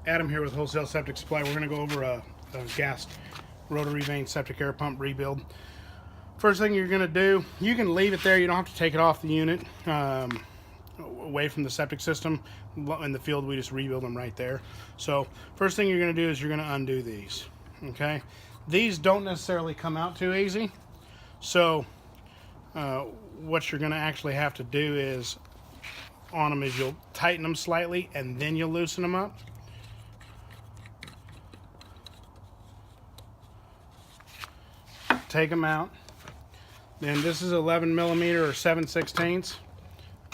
Adam here with Wholesale Septic Supply. We're going to go over a gas rotary vane septic air pump rebuild. First thing you're going to do, you can leave it there. You don't have to take it off the unit, away from the septic system. In the field, we just rebuild them right there. So first thing you're going to do is you're going to undo these. Okay, these don't necessarily come out too easy. So what you're going to actually have to do is on them is you'll tighten them slightly and then you'll loosen them up. Take them out. Then this is 11 millimeter or 7/16,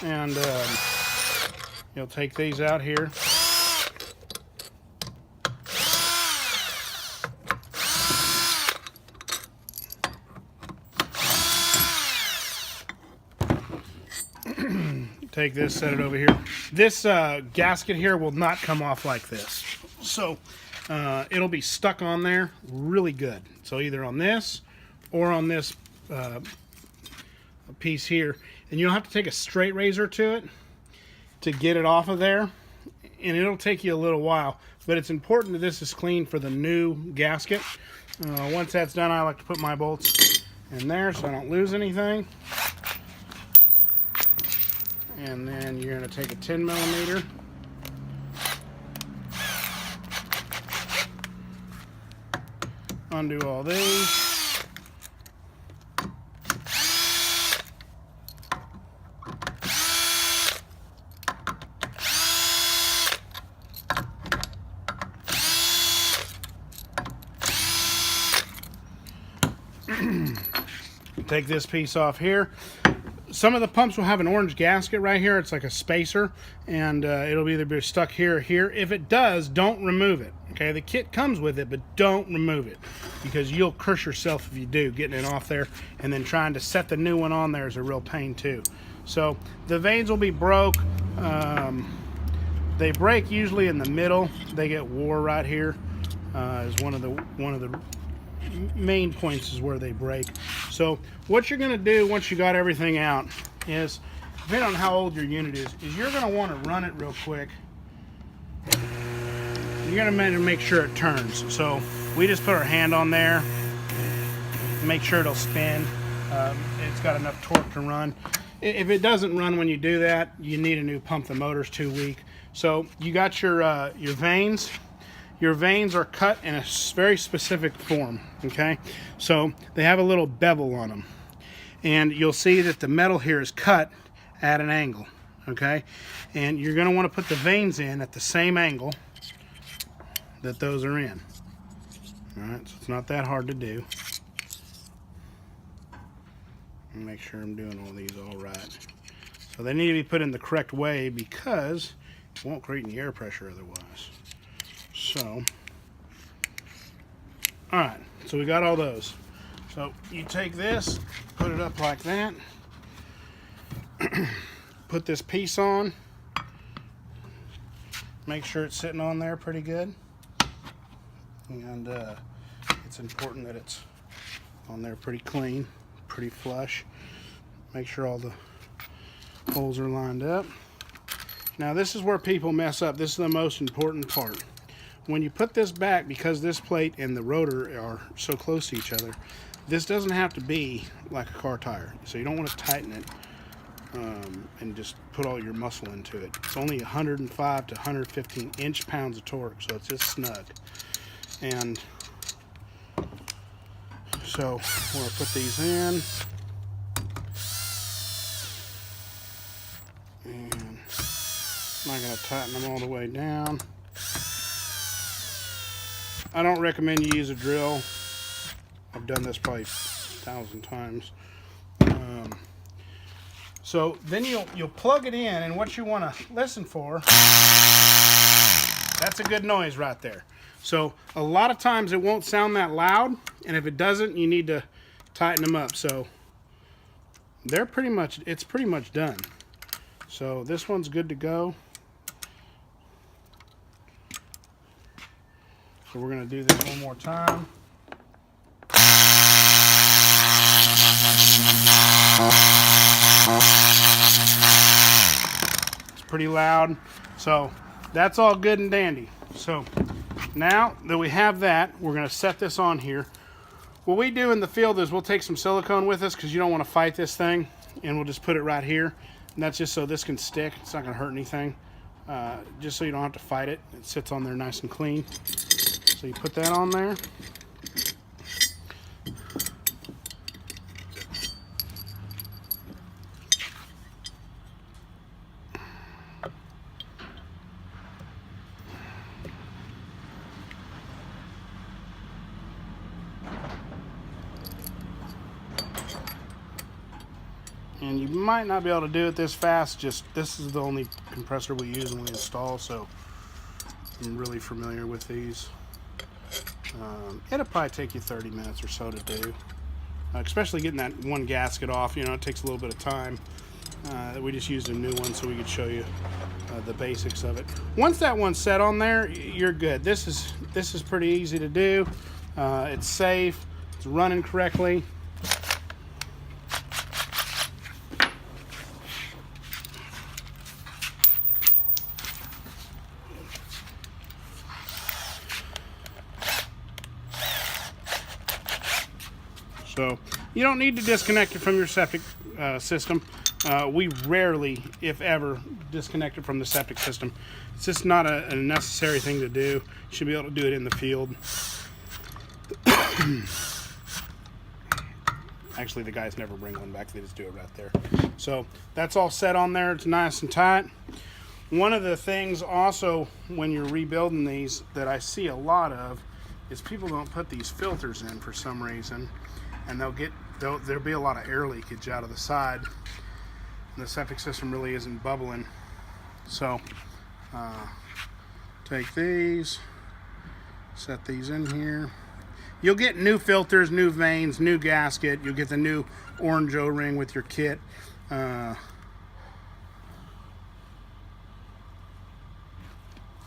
and you'll take these out here. Take this, set it over here. This gasket here will not come off like this, so it'll be stuck on there really good. So either on this or on this piece here, and you'll have to take a straight razor to it to get it off of there, and it'll take you a little while, but it's important that this is clean for the new gasket. Once that's done, I like to put my bolts in there so I don't lose anything. And then you're going to take a 10 millimeter. Undo all these. Take this piece off here. Some of the pumps will have an orange gasket right here. It's like a spacer, and it'll either be stuck here or here. If it does, don't remove it. Okay, the kit comes with it, but don't remove it because you'll curse yourself if you do, getting it off there, and then trying to set the new one on there is a real pain too. So the vanes will be broke. They break usually in the middle. They get wore right here. Is one of the main points is where they break. So what you're going to do once you got everything out is, depending on how old your unit is you're going to want to run it real quick. You're going to make sure it turns. So we just put our hand on there, make sure it'll spin. It's got enough torque to run. If it doesn't run when you do that, you need a new pump. The motor's too weak. So you got your vanes. Your vanes are cut in a very specific form, okay? So they have a little bevel on them. And you'll see that the metal here is cut at an angle, okay? And you're going to want to put the vanes in at the same angle that those are in. All right, so it's not that hard to do. Make sure I'm doing all these all right. So they need to be put in the correct way because it won't create any air pressure otherwise. So, all right, so we got all those. So you take this, put it up like that, put this piece on, make sure it's sitting on there pretty good, and it's important that it's on there pretty clean, pretty flush. Make sure all the holes are lined up. Now this is where people mess up. This is the most important part. When you put this back, because this plate and the rotor are so close to each other, this doesn't have to be like a car tire. So you don't want to tighten it and just put all your muscle into it. It's only 105 to 115 inch-pounds of torque, so it's just snug. And so we're going to put these in. And I'm not going to tighten them all the way down. I don't recommend you use a drill. I've done this probably 1,000 times. So then you'll plug it in, and what you want to listen for, that's a good noise right there. So a lot of times it won't sound that loud, and if it doesn't, you need to tighten them up. So it's pretty much done. So this one's good to go. So we're going to do this one more time. It's pretty loud. So that's all good and dandy. So now that we have that, we're going to set this on here. What we do in the field is we'll take some silicone with us because you don't want to fight this thing, and we'll just put it right here. And that's just so this can stick. It's not going to hurt anything. Just so you don't have to fight it. It sits on there nice and clean. So you put that on there. And you might not be able to do it this fast, just this is the only compressor we use when we install, so I'm really familiar with these. It'll probably take you 30 minutes or so to do, especially getting that one gasket off. You know, it takes a little bit of time. We just used a new one so we could show you the basics of it. Once that one's set on there, you're good. This is pretty easy to do. It's safe, it's running correctly. So you don't need to disconnect it from your septic system. We rarely, if ever, disconnect it from the septic system. It's just not a necessary thing to do. You should be able to do it in the field. Actually, the guys never bring one back. They just do it right there. So that's all set on there. It's nice and tight. One of the things also when you're rebuilding these that I see a lot of is people don't put these filters in for some reason. And there'll be a lot of air leakage out of the side. And the septic system really isn't bubbling. So take these, set these in here. You'll get new filters, new vanes, new gasket. You'll get the new orange O-ring with your kit.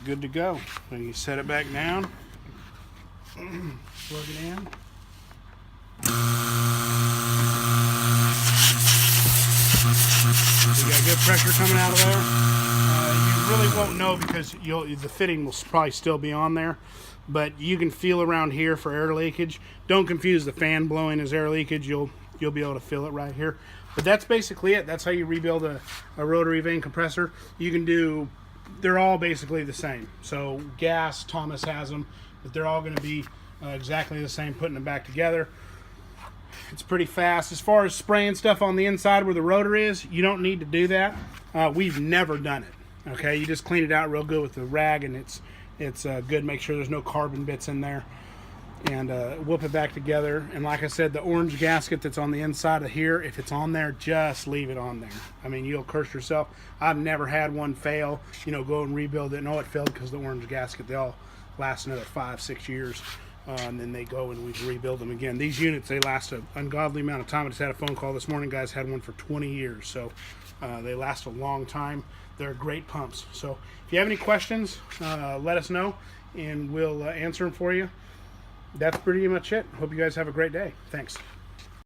Good to go. When you set it back down, plug it in. We got good pressure coming out of there. You really won't know because the fitting will probably still be on there, but you can feel around here for air leakage. Don't confuse the fan blowing as air leakage. You'll be able to feel it right here. But that's basically it. That's how you rebuild a rotary vane compressor. You can do. They're all basically the same. So gas, Thomas has them, but they're all going to be exactly the same. Putting them back together. It's pretty fast. As far as spraying stuff on the inside where the rotor is, you don't need to do that. We've never done it. Okay, you just clean it out real good with the rag, and it's good. Make sure there's no carbon bits in there, and whoop it back together. And like I said, the orange gasket that's on the inside of here, if it's on there, just leave it on there. I mean, you'll curse yourself. I've never had one fail. You know, go and rebuild it. No, it failed because the orange gasket. They all last another 5-6 years. And then they go and we rebuild them again. These units, they last an ungodly amount of time. I just had a phone call this morning. Guys had one for 20 years. So they last a long time. They're great pumps. So if you have any questions, let us know and we'll answer them for you. That's pretty much it. Hope you guys have a great day. Thanks.